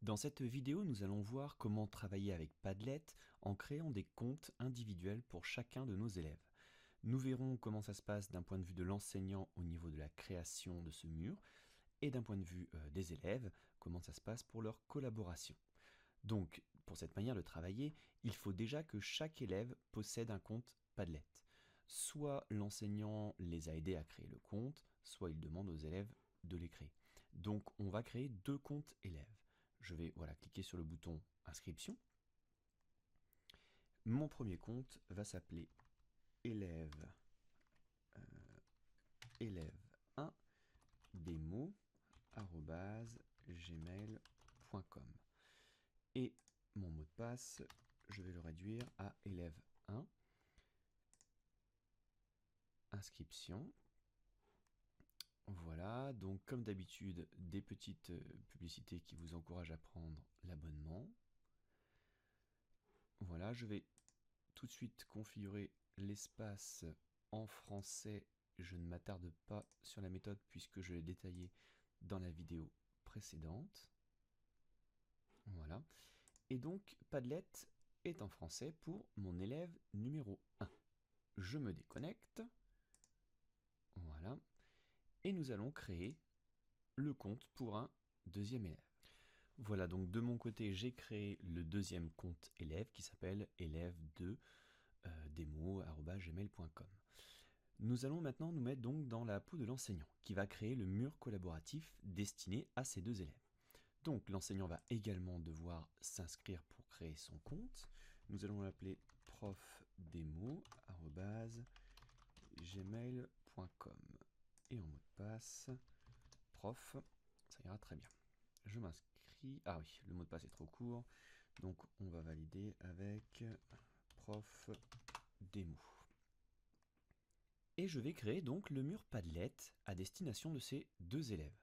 Dans cette vidéo, nous allons voir comment travailler avec Padlet en créant des comptes individuels pour chacun de nos élèves. Nous verrons comment ça se passe d'un point de vue de l'enseignant au niveau de la création de ce mur et d'un point de vue des élèves, comment ça se passe pour leur collaboration. Donc, pour cette manière de travailler, il faut déjà que chaque élève possède un compte Padlet. Soit l'enseignant les a aidés à créer le compte, soit il demande aux élèves de les créer. Donc, on va créer deux comptes élèves. Je vais cliquer sur le bouton inscription. Mon premier compte va s'appeler élève 1 demo@gmail.com et mon mot de passe, je vais le réduire à élève 1 inscription. Voilà, donc comme d'habitude, des petites publicités qui vous encouragent à prendre l'abonnement. Voilà, je vais tout de suite configurer l'espace en français. Je ne m'attarde pas sur la méthode puisque je l'ai détaillé dans la vidéo précédente. Voilà. Et donc, Padlet est en français pour mon élève numéro 1. Je me déconnecte. Voilà. Et nous allons créer le compte pour un deuxième élève. Voilà, donc de mon côté, j'ai créé le deuxième compte élève qui s'appelle élève2demo@gmail.com. Nous allons maintenant nous mettre donc dans la peau de l'enseignant qui va créer le mur collaboratif destiné à ces deux élèves. Donc l'enseignant va également devoir s'inscrire pour créer son compte. Nous allons l'appeler profdemo@gmail.com et en mot de passe prof, ça ira très bien. Je m'inscris. Ah oui, le mot de passe est trop court, donc on va valider avec profdemo. Et je vais créer donc le mur Padlet à destination de ces deux élèves.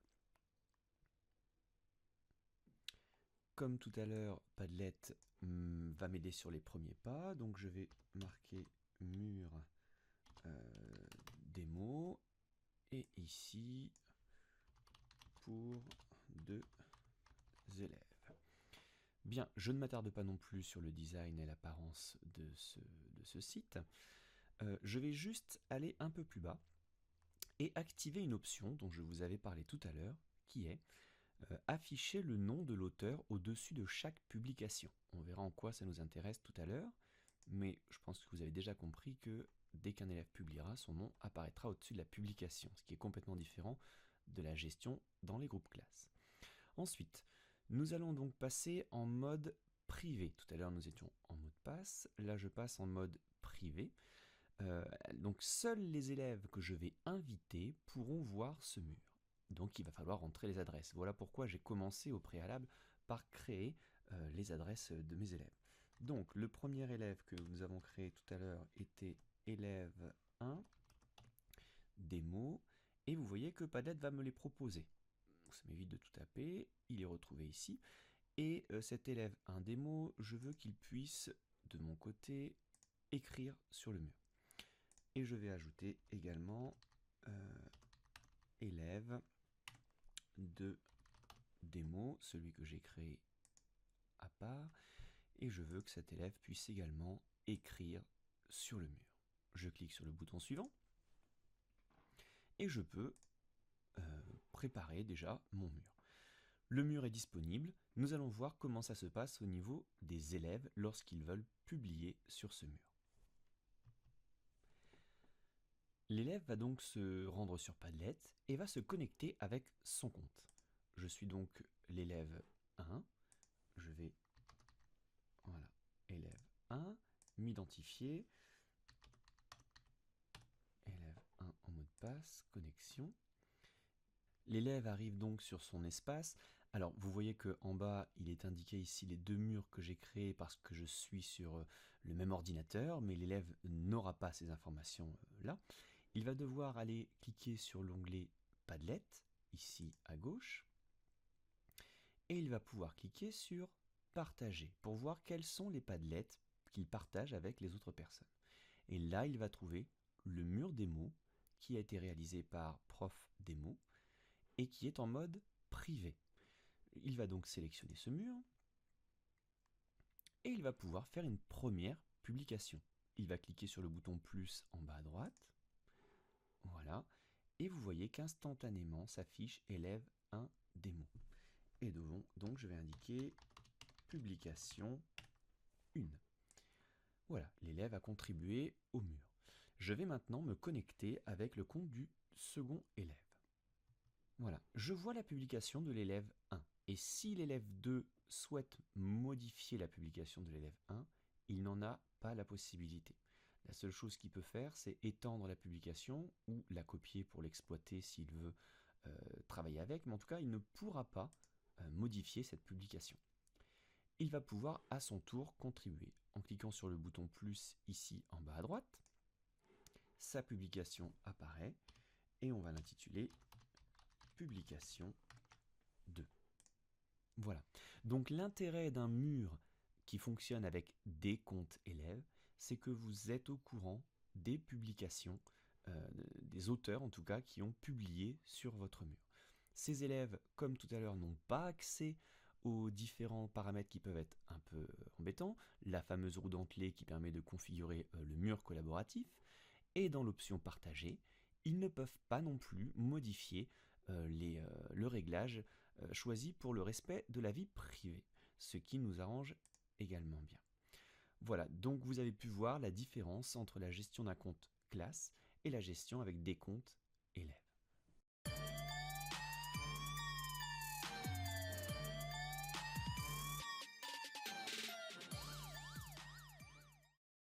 Comme tout à l'heure, Padlet va m'aider sur les premiers pas, donc je vais marquer mur démo et ici pour deux élèves. Bien, je ne m'attarde pas non plus sur le design et l'apparence de ce site. Je vais juste aller un peu plus bas et activer une option dont je vous avais parlé tout à l'heure, qui est afficher le nom de l'auteur au-dessus de chaque publication. On verra en quoi ça nous intéresse tout à l'heure, mais je pense que vous avez déjà compris que dès qu'un élève publiera, son nom apparaîtra au-dessus de la publication, ce qui est complètement différent de la gestion dans les groupes classes. Ensuite, nous allons donc passer en mode privé. Tout à l'heure, nous étions en mot de passe. Là, je passe en mode privé. Donc, seuls les élèves que je vais inviter pourront voir ce mur. Donc, il va falloir entrer les adresses. Voilà pourquoi j'ai commencé au préalable par créer les adresses de mes élèves. Donc, le premier élève que nous avons créé tout à l'heure était élève 1, démo, et vous voyez que Padlet va me les proposer. Donc, ça m'évite de tout taper, il est retrouvé ici. Et cet élève 1 démo, je veux qu'il puisse, de mon côté, écrire sur le mur. Et je vais ajouter également élève de démo, celui que j'ai créé à part, et je veux que cet élève puisse également écrire sur le mur. Je clique sur le bouton suivant, et je peux préparer déjà mon mur. Le mur est disponible, nous allons voir comment ça se passe au niveau des élèves lorsqu'ils veulent publier sur ce mur. L'élève va donc se rendre sur Padlet et va se connecter avec son compte. Je suis donc l'élève 1, je vais, voilà, élève 1, m'identifier, élève 1 en mot de passe, connexion. L'élève arrive donc sur son espace. Alors vous voyez qu'en bas il est indiqué ici les deux murs que j'ai créés parce que je suis sur le même ordinateur, mais l'élève n'aura pas ces informations là. Il va devoir aller cliquer sur l'onglet Padlet, ici à gauche, et il va pouvoir cliquer sur Partager pour voir quels sont les Padlets qu'il partage avec les autres personnes. Et là, il va trouver le mur démo qui a été réalisé par Prof Démo et qui est en mode privé. il va donc sélectionner ce mur et il va pouvoir faire une première publication. Il va cliquer sur le bouton plus en bas à droite. Voilà. Et vous voyez qu'instantanément s'affiche élève 1 démo. Et donc je vais indiquer publication 1. Voilà, l'élève a contribué au mur. Je vais maintenant me connecter avec le compte du second élève. Voilà, je vois la publication de l'élève 1. Et si l'élève 2 souhaite modifier la publication de l'élève 1, il n'en a pas la possibilité. La seule chose qu'il peut faire, c'est étendre la publication ou la copier pour l'exploiter s'il veut travailler avec, mais en tout cas, il ne pourra pas modifier cette publication. Il va pouvoir à son tour contribuer en cliquant sur le bouton plus ici en bas à droite. Sa publication apparaît et on va l'intituler publication 2. Voilà. Donc l'intérêt d'un mur qui fonctionne avec des comptes élèves, c'est que vous êtes au courant des publications, des auteurs en tout cas, qui ont publié sur votre mur. Ces élèves, comme tout à l'heure, n'ont pas accès aux différents paramètres qui peuvent être un peu embêtants, la fameuse roue dentelée qui permet de configurer le mur collaboratif, et dans l'option partagée, ils ne peuvent pas non plus modifier le réglage choisi pour le respect de la vie privée, ce qui nous arrange également bien. Voilà, donc vous avez pu voir la différence entre la gestion d'un compte classe et la gestion avec des comptes élèves.